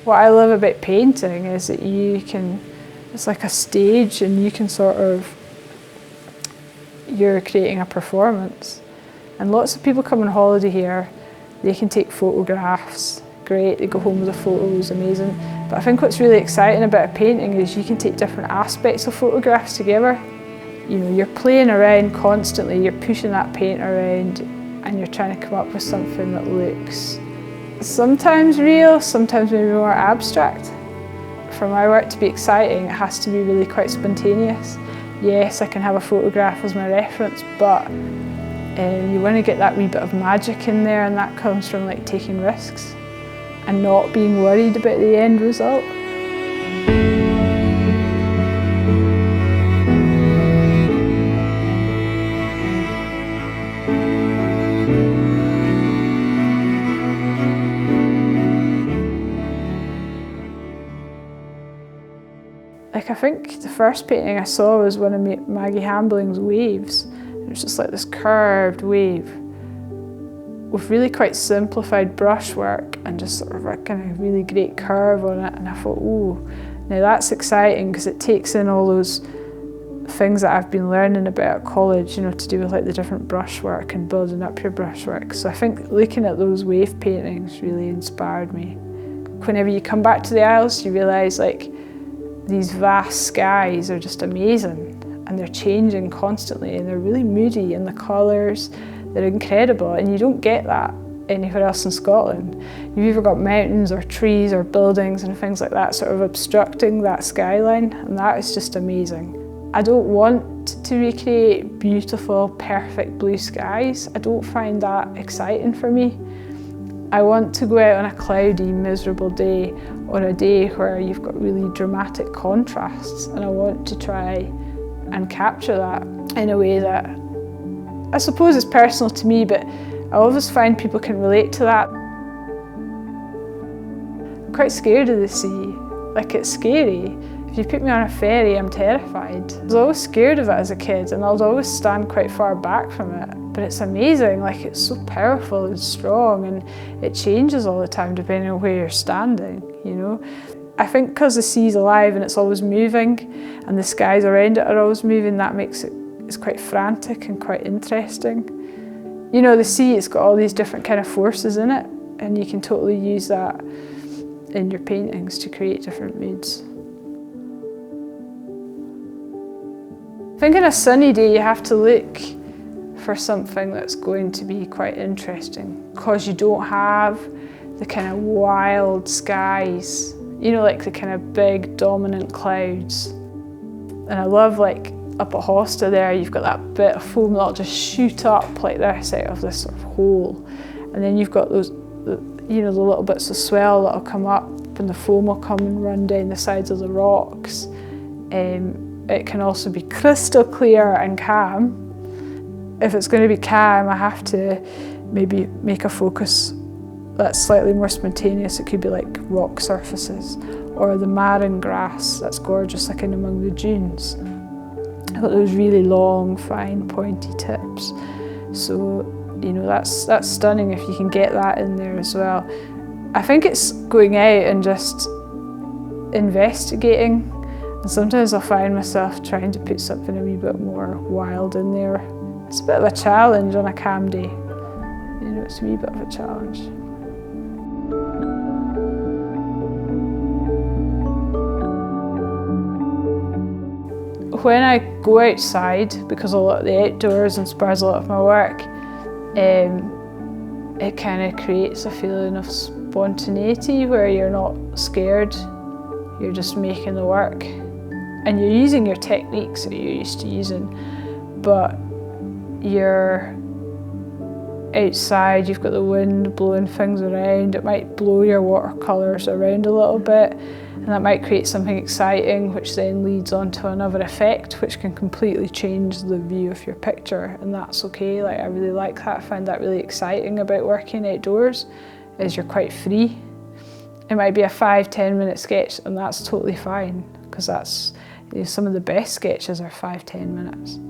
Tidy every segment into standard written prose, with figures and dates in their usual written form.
What I love about painting is that it's like a stage and you're creating a performance. And lots of people come on holiday here, they can take photographs, great, they go home with the photos, amazing. But I think what's really exciting about a painting is you can take different aspects of photographs together. You know, you're playing around constantly, you're pushing that paint around and you're trying to come up with something that looks sometimes real, sometimes maybe more abstract. For my work to be exciting, it has to be really quite spontaneous. Yes, I can have a photograph as my reference, but you want to get that wee bit of magic in there, and that comes from like taking risks and not being worried about the end result. Like, I think the first painting I saw was one of Maggie Hambling's waves. It was just like this curved wave with really quite simplified brushwork and just sort of a kind of really great curve on it. And I thought, oh, now that's exciting because it takes in all those things that I've been learning about at college, you know, to do with like the different brushwork and building up your brushwork. So I think looking at those wave paintings really inspired me. Whenever you come back to the Isles, you realise like these vast skies are just amazing, and they're changing constantly, and they're really moody, and the colours, they're incredible, and you don't get that anywhere else in Scotland. You've either got mountains or trees or buildings and things like that sort of obstructing that skyline, and that is just amazing. I don't want to recreate beautiful, perfect blue skies. I don't find that exciting for me. I want to go out on a cloudy, miserable day, or a day where you've got really dramatic contrasts, and I want to try and capture that in a way that I suppose is personal to me, but I always find people can relate to that. I'm quite scared of the sea. Like, it's scary. If you put me on a ferry, I'm terrified. I was always scared of it as a kid, and I'll always stand quite far back from it. But it's amazing, like, it's so powerful and strong, and it changes all the time depending on where you're standing, you know. I think because the sea's alive and it's always moving, and the skies around it are always moving, that makes it's quite frantic and quite interesting. You know, the sea, it's got all these different kind of forces in it, and you can totally use that in your paintings to create different moods. I think on a sunny day you have to look for something that's going to be quite interesting, because you don't have the kind of wild skies, you know, like the kind of big dominant clouds. And I love, like, up at Hosta there, you've got that bit of foam that'll just shoot up like this out of this sort of hole. And then you've got those, you know, the little bits of swell that'll come up, and the foam will come and run down the sides of the rocks. It can also be crystal clear and calm. If it's going to be calm, I have to maybe make a focus that's slightly more spontaneous. It could be like rock surfaces, or the marron grass that's gorgeous, like in among the dunes. I've got those really long, fine, pointy tips. So, you know, that's stunning if you can get that in there as well. I think it's going out and just investigating. And sometimes I'll find myself trying to put something a wee bit more wild in there. It's a bit of a challenge on a calm day. You know, it's a wee bit of a challenge. When I go outside, because a lot of the outdoors inspires a lot of my work, it kind of creates a feeling of spontaneity where you're not scared, you're just making the work. And you're using your techniques that you're used to using, but you're outside, you've got the wind blowing things around. It might blow your watercolours around a little bit, and that might create something exciting, which then leads on to another effect, which can completely change the view of your picture, and that's okay. Like, I really like that. I find that really exciting about working outdoors, is you're quite free. It might be a 5-10 minute sketch, and that's totally fine, because that's, you know, some of the best sketches are 5-10 minutes.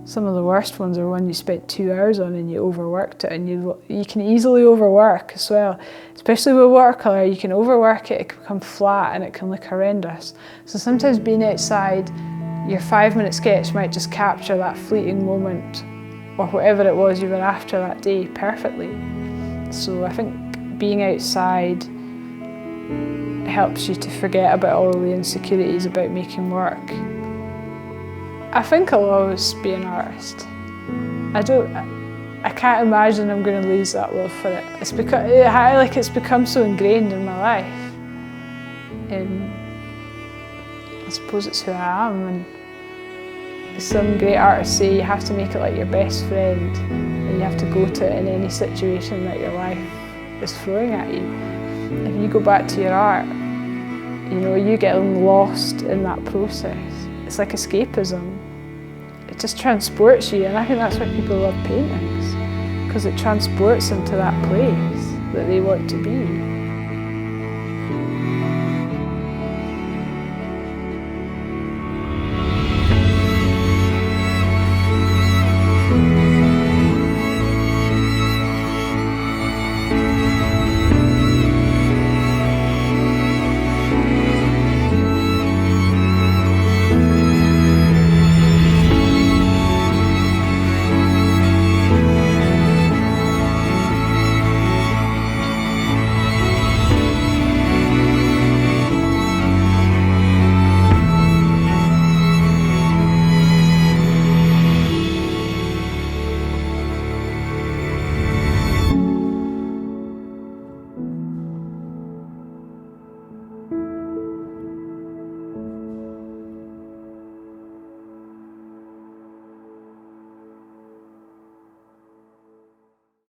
Some of the worst ones are when you spent 2 hours on and you overworked it, and you can easily overwork as well. Especially with watercolour, you can overwork it, it can become flat and it can look horrendous. So sometimes being outside, your 5-minute sketch might just capture that fleeting moment or whatever it was you were after that day perfectly. So I think being outside helps you to forget about all the insecurities about making work. I think I'll always be an artist. I can't imagine I'm going to lose that love for it. It's become so ingrained in my life. I suppose it's who I am. And some great artists say you have to make it like your best friend, and you have to go to it in any situation that your life is throwing at you. If you go back to your art, you get lost in that process. It's like escapism. It just transports you, and I think that's why people love paintings, because it transports them to that place that they want to be.